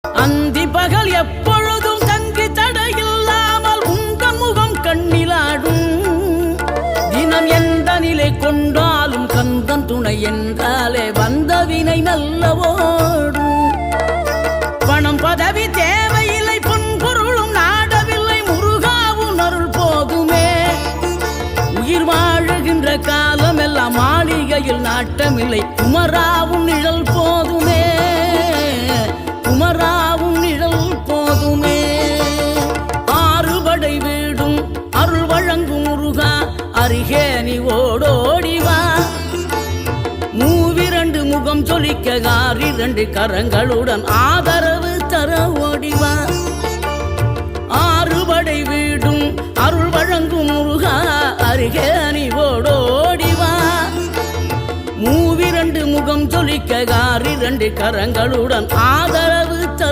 அந்தி பகல் எப்பொழுதும் தங்கி தடையில்லாமல் உங்கள் முகம் கண்ணிலாடும். தினம் எந்த நிலை கொண்டாலும் கந்தன் துணை என்றாலே வந்த வினை நல்லவோடும். பணம் பதவி தேவையில்லை, பொன்பொருளும் நாடவில்லை, முருகாவும் அருள் போதுமே. உயிர் வாழுகின்ற காலம் எல்லாம் மாளிகையில் நாட்டமில்லை, குமராவும் நிழல் போதுமே, குமராவும் நிழல் போதுமே. ஆறுபடை வீடும் அருள் வழங்கும் முருகா, அருகே நீ ஓடோடிவா. மூவிரண்டு முகம் சொலிக்க ஆறிரண்டு கரங்களுடன் ஆதரவு தர ஓடிவா. ஆறுபடை வீடும் அருள் வழங்கும் முருகா, அருகே நீ ஓடோடிவா. மூவிரண்டு முகம் சொலிக்க ஆறிரண்டு கரங்களுடன் ஆதரவு தர